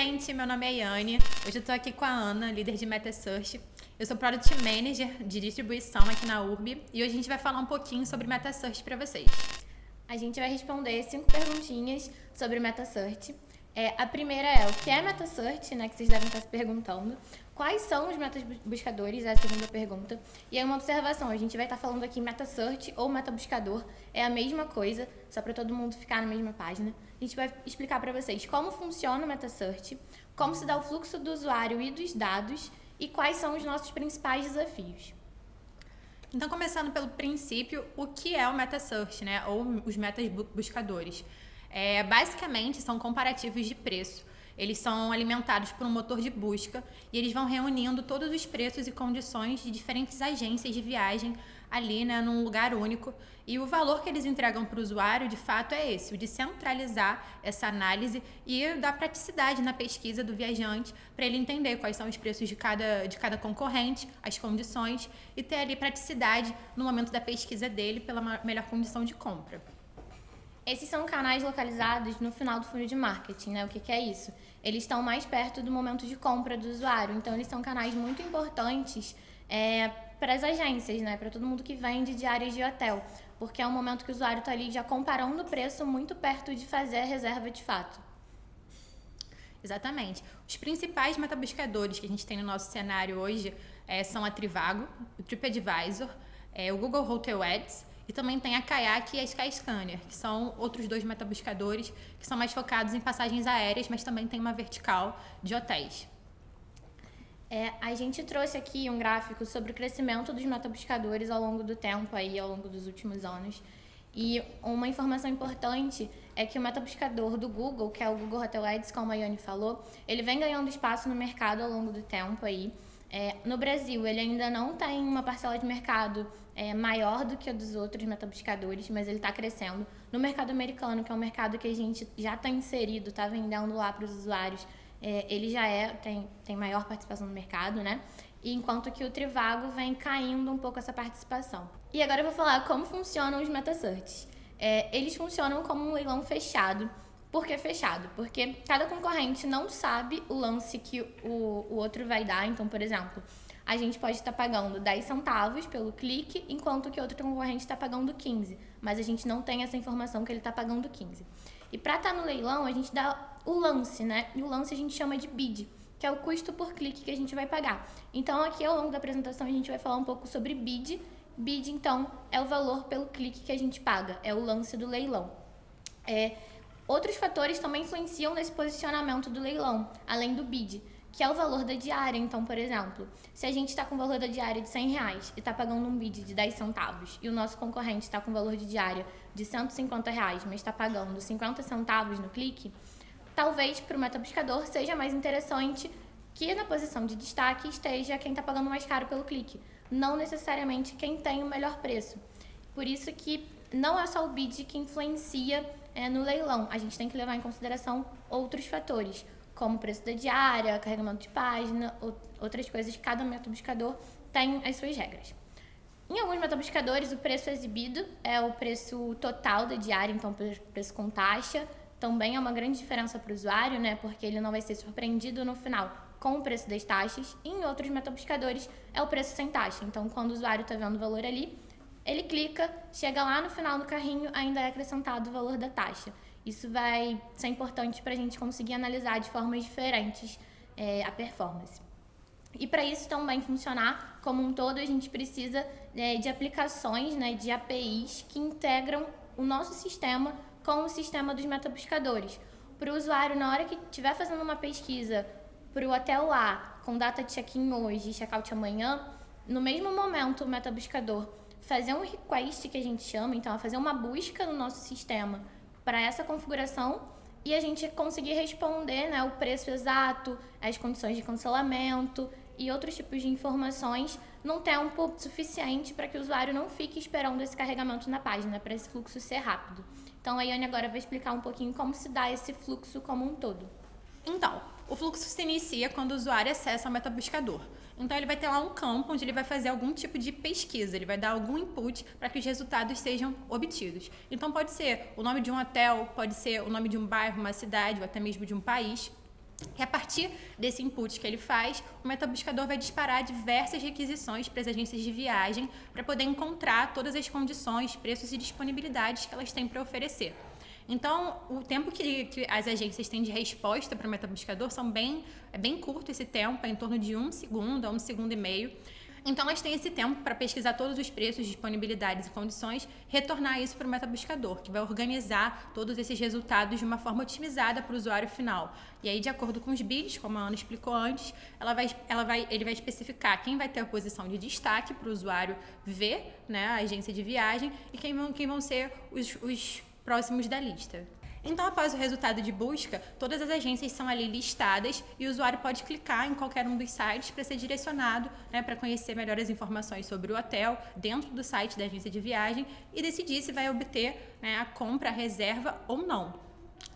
gente, meu nome é Yane. Hoje eu tô aqui com a Ana, líder de MetaSearch. Eu sou Product Manager de distribuição aqui na URB e hoje a gente vai falar um pouquinho sobre MetaSearch para vocês. A gente vai responder 5 perguntinhas sobre MetaSearch. A primeira é o que é MetaSearch, né, que vocês devem estar se perguntando. Quais são os metabuscadores? É a segunda pergunta. E aí uma observação, a gente vai estar falando aqui MetaSearch ou metabuscador, é a mesma coisa, só para todo mundo ficar na mesma página. A gente vai explicar para vocês como funciona o MetaSearch, como se dá o fluxo do usuário e dos dados e quais são os nossos principais desafios. Então, começando pelo princípio, o que é o MetaSearch, né, ou os metabuscadores? Basicamente, são comparativos de preço. Eles são alimentados por um motor de busca e eles vão reunindo todos os preços e condições de diferentes agências de viagem ali, né, num lugar único. E o valor que eles entregam para o usuário, de fato, é esse, o de centralizar essa análise e dar praticidade na pesquisa do viajante para ele entender quais são os preços de cada concorrente, as condições e ter ali praticidade no momento da pesquisa dele pela melhor condição de compra. Esses são canais localizados no final do funil de marketing, né? O que é isso? Eles estão mais perto do momento de compra do usuário, então eles são canais muito importantes para as agências, né? Para todo mundo que vende de áreas de hotel, porque é um momento que o usuário está ali já comparando o preço muito perto de fazer a reserva de fato. Exatamente. Os principais metabuscadores que a gente tem no nosso cenário hoje são a Trivago, o TripAdvisor, o Google Hotel Ads, e também tem a Kayak e a Skyscanner, que são outros dois metabuscadores que são mais focados em passagens aéreas, mas também tem uma vertical de hotéis. A gente trouxe aqui um gráfico sobre o crescimento dos metabuscadores ao longo do tempo, aí, ao longo dos últimos anos. E uma informação importante é que o metabuscador do Google, que é o Google Hotel Ads, como a Yane falou, ele vem ganhando espaço no mercado ao longo do tempo aí. No Brasil, ele ainda não tem uma parcela de mercado maior do que a dos outros metabuscadores, mas ele está crescendo. No mercado americano, que é um mercado que a gente já está inserido, está vendendo lá para os usuários, ele já tem maior participação no mercado, né? E enquanto que o Trivago vem caindo um pouco essa participação. E agora eu vou falar como funcionam os MetaSearches. Eles funcionam como um leilão fechado. Por que fechado? Porque cada concorrente não sabe o lance que o outro vai dar. Então, por exemplo, a gente pode estar pagando 10 centavos pelo clique, enquanto que outro concorrente está pagando 15. Mas a gente não tem essa informação que ele está pagando 15. E para estar no leilão, a gente dá o lance, né? E o lance a gente chama de bid, que é o custo por clique que a gente vai pagar. Então, aqui ao longo da apresentação, a gente vai falar um pouco sobre bid. Bid, então, é o valor pelo clique que a gente paga. É o lance do leilão. Outros fatores também influenciam nesse posicionamento do leilão, além do bid, que é o valor da diária. Então, por exemplo, se a gente está com o valor da diária de R$100 e está pagando um bid de 10 centavos e o nosso concorrente está com o valor de diária de R$150, mas está pagando 50 centavos no clique, talvez para o metabuscador seja mais interessante que na posição de destaque esteja quem está pagando mais caro pelo clique, não necessariamente quem tem o melhor preço. Por isso que não é só o bid que influencia no leilão. A gente tem que levar em consideração outros fatores, como o preço da diária, carregamento de página, outras coisas. Cada metabuscador tem as suas regras. Em alguns metabuscadores, o preço exibido é o preço total da diária, então o preço com taxa. Também é uma grande diferença para o usuário, né? Porque ele não vai ser surpreendido no final com o preço das taxas. E em outros metabuscadores é o preço sem taxa. Então, quando o usuário está vendo o valor ali, ele clica, chega lá no final do carrinho, ainda é acrescentado o valor da taxa. Isso vai ser importante para a gente conseguir analisar de formas diferentes a performance. E para isso também funcionar como um todo, a gente precisa de aplicações, né, de APIs que integram o nosso sistema com o sistema dos metabuscadores. Para o usuário, na hora que estiver fazendo uma pesquisa para o hotel A, com data de check-in hoje e check-out amanhã, no mesmo momento o metabuscador fazer um request, que a gente chama, então, fazer uma busca no nosso sistema para essa configuração e a gente conseguir responder, né, o preço exato, as condições de cancelamento e outros tipos de informações num tempo suficiente para que o usuário não fique esperando esse carregamento na página, para esse fluxo ser rápido. Então, a Yane agora vai explicar um pouquinho como se dá esse fluxo como um todo. Então, o fluxo se inicia quando o usuário acessa o metabuscador. Então, ele vai ter lá um campo onde ele vai fazer algum tipo de pesquisa, ele vai dar algum input para que os resultados sejam obtidos. Então, pode ser o nome de um hotel, pode ser o nome de um bairro, uma cidade ou até mesmo de um país. E a partir desse input que ele faz, o metabuscador vai disparar diversas requisições para as agências de viagem para poder encontrar todas as condições, preços e disponibilidades que elas têm para oferecer. Então, o tempo que as agências têm de resposta para o metabuscador é bem curto esse tempo, é em torno de 1 segundo a 1 segundo e meio. Então, elas têm esse tempo para pesquisar todos os preços, disponibilidades e condições, retornar isso para o metabuscador, que vai organizar todos esses resultados de uma forma otimizada para o usuário final. E aí, de acordo com os bids, como a Ana explicou antes, ele vai especificar quem vai ter a posição de destaque para o usuário ver, né, a agência de viagem, e quem vão ser os próximos da lista. Então, após o resultado de busca, todas as agências são ali listadas e o usuário pode clicar em qualquer um dos sites para ser direcionado, né, para conhecer melhor as informações sobre o hotel dentro do site da agência de viagem e decidir se vai obter, né, a compra, a reserva ou não.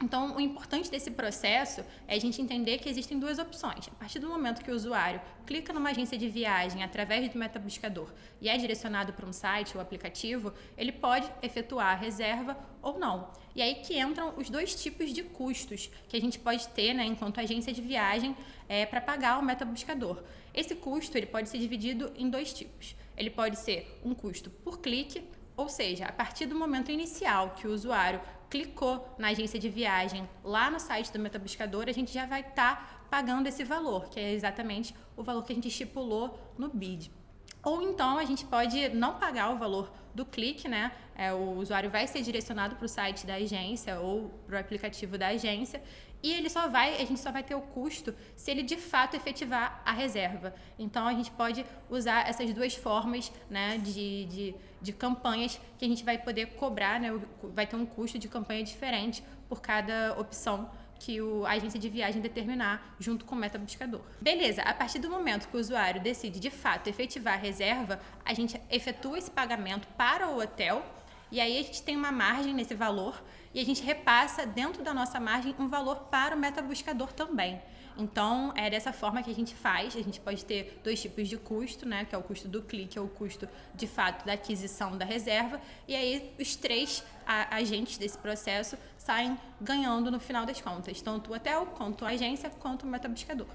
Então, o importante desse processo é a gente entender que existem duas opções. A partir do momento que o usuário clica numa agência de viagem através do metabuscador e é direcionado para um site ou aplicativo, ele pode efetuar a reserva ou não. E aí que entram os dois tipos de custos que a gente pode ter, né, enquanto agência de viagem para pagar o metabuscador. Esse custo ele pode ser dividido em dois tipos. Ele pode ser um custo por clique, ou seja, a partir do momento inicial que o usuário clicou na agência de viagem lá no site do metabuscador, a gente já vai estar pagando esse valor, que é exatamente o valor que a gente estipulou no bid. Ou então a gente pode não pagar o valor do clique, né? O usuário vai ser direcionado para o site da agência ou para o aplicativo da agência e a gente só vai ter o custo se ele de fato efetivar a reserva. Então a gente pode usar essas duas formas, né, de campanhas que a gente vai poder cobrar, né? Vai ter um custo de campanha diferente por cada opção que a agência de viagem determinar junto com o metabuscador. Beleza, a partir do momento que o usuário decide de fato efetivar a reserva, a gente efetua esse pagamento para o hotel e aí a gente tem uma margem nesse valor e a gente repassa dentro da nossa margem um valor para o metabuscador também. Então, é dessa forma que a gente faz. A gente pode ter dois tipos de custo, né? Que é o custo do clique, é o custo, de fato, da aquisição da reserva. E aí, os três agentes desse processo saem ganhando no final das contas. Tanto o hotel, quanto a agência, quanto o metabuscador.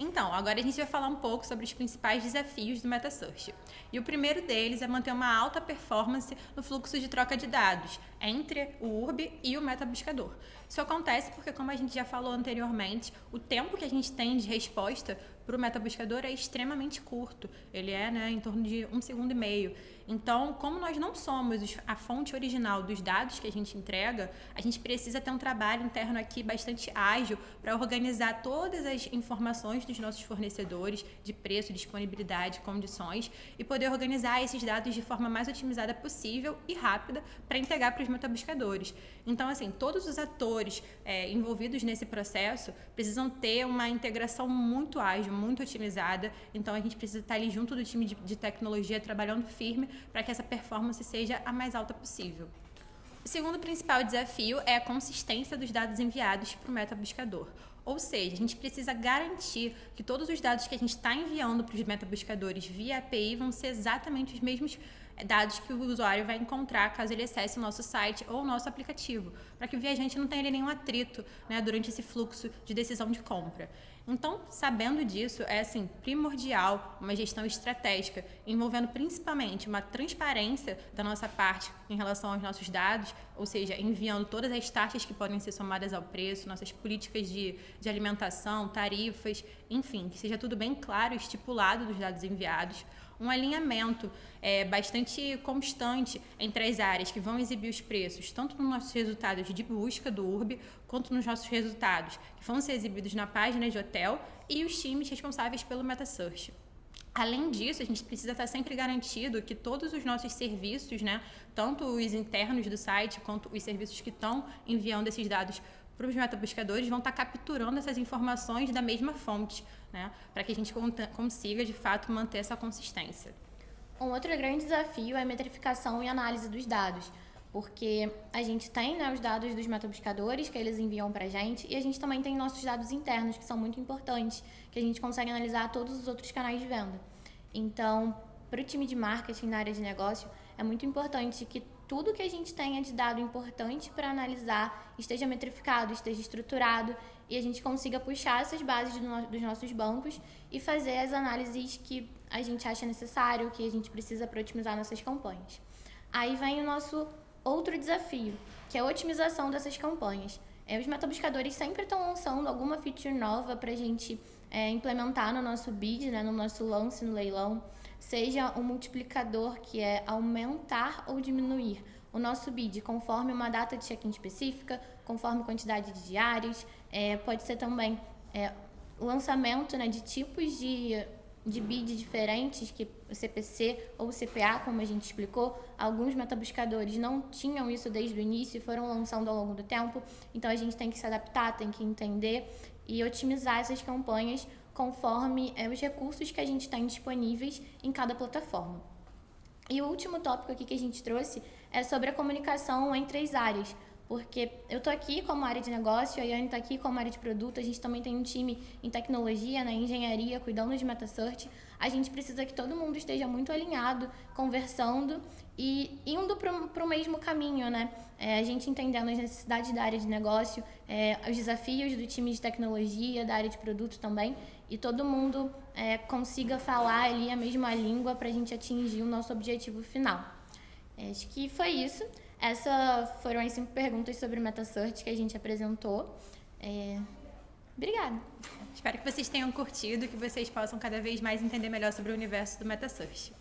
Então, agora a gente vai falar um pouco sobre os principais desafios do MetaSearch. E o primeiro deles é manter uma alta performance no fluxo de troca de dados entre o URB e o metabuscador. Isso acontece porque, como a gente já falou anteriormente, o tempo que a gente tem de resposta para o metabuscador é extremamente curto. Ele é, né, em torno de 1 segundo e meio. Então, como nós não somos a fonte original dos dados que a gente entrega, a gente precisa ter um trabalho interno aqui bastante ágil para organizar todas as informações dos nossos fornecedores de preço, disponibilidade, condições e poder organizar esses dados de forma mais otimizada possível e rápida para entregar para os metabuscadores. Então, assim, todos os atores envolvidos nesse processo precisam ter uma integração muito ágil, muito otimizada. Então, a gente precisa estar ali junto do time de tecnologia trabalhando firme para que essa performance seja a mais alta possível. O segundo principal desafio é a consistência dos dados enviados para o metabuscador. Ou seja, a gente precisa garantir que todos os dados que a gente está enviando para os metabuscadores via API vão ser exatamente os mesmos dados que o usuário vai encontrar caso ele acesse o nosso site ou o nosso aplicativo, para que o viajante não tenha nenhum atrito, né, durante esse fluxo de decisão de compra. Então, sabendo disso, é assim, primordial uma gestão estratégica, envolvendo principalmente uma transparência da nossa parte em relação aos nossos dados, ou seja, enviando todas as taxas que podem ser somadas ao preço, nossas políticas de alimentação, tarifas, enfim, que seja tudo bem claro e estipulado dos dados enviados. Um alinhamento bastante constante entre as áreas que vão exibir os preços, tanto nos nossos resultados de busca do URB, quanto nos nossos resultados que vão ser exibidos na página de hotel e os times responsáveis pelo MetaSearch. Além disso, a gente precisa estar sempre garantido que todos os nossos serviços, né, tanto os internos do site quanto os serviços que estão enviando esses dados para os metabuscadores, vão estar capturando essas informações da mesma fonte, né, para que a gente consiga, de fato, manter essa consistência. Um outro grande desafio é a metrificação e análise dos dados, porque a gente tem, né, os dados dos metabuscadores que eles enviam para a gente e a gente também tem nossos dados internos, que são muito importantes, que a gente consegue analisar todos os outros canais de venda. Então, para o time de marketing na área de negócio, é muito importante que tudo que a gente tenha de dado importante para analisar esteja metrificado, esteja estruturado e a gente consiga puxar essas bases dos nossos bancos e fazer as análises que a gente acha necessário, que a gente precisa para otimizar nossas campanhas. Aí vem o nosso outro desafio, que é a otimização dessas campanhas. Os metabuscadores sempre estão lançando alguma feature nova para a gente implementar no nosso bid, né, no nosso lance, no leilão, seja um multiplicador, que é aumentar ou diminuir o nosso bid conforme uma data de check-in específica, conforme quantidade de diários, pode ser também lançamento, né, de tipos de bid diferentes, que o CPC ou o CPA, como a gente explicou, alguns metabuscadores não tinham isso desde o início e foram lançando ao longo do tempo, então a gente tem que se adaptar, tem que entender e otimizar essas campanhas conforme os recursos que a gente tem disponíveis em cada plataforma. E o último tópico aqui que a gente trouxe é sobre a comunicação entre as áreas, porque eu estou aqui como área de negócio, a Yane está aqui como área de produto, a gente também tem um time em tecnologia, na engenharia, cuidando de MetaSearch. A gente precisa que todo mundo esteja muito alinhado, conversando e indo para o mesmo caminho, né? A gente entendendo as necessidades da área de negócio, os desafios do time de tecnologia, da área de produto também, e todo mundo consiga falar ali a mesma língua para a gente atingir o nosso objetivo final. Acho que foi isso. Essas foram as 5 perguntas sobre MetaSearch que a gente apresentou. Obrigada. Espero que vocês tenham curtido e que vocês possam cada vez mais entender melhor sobre o universo do MetaSearch.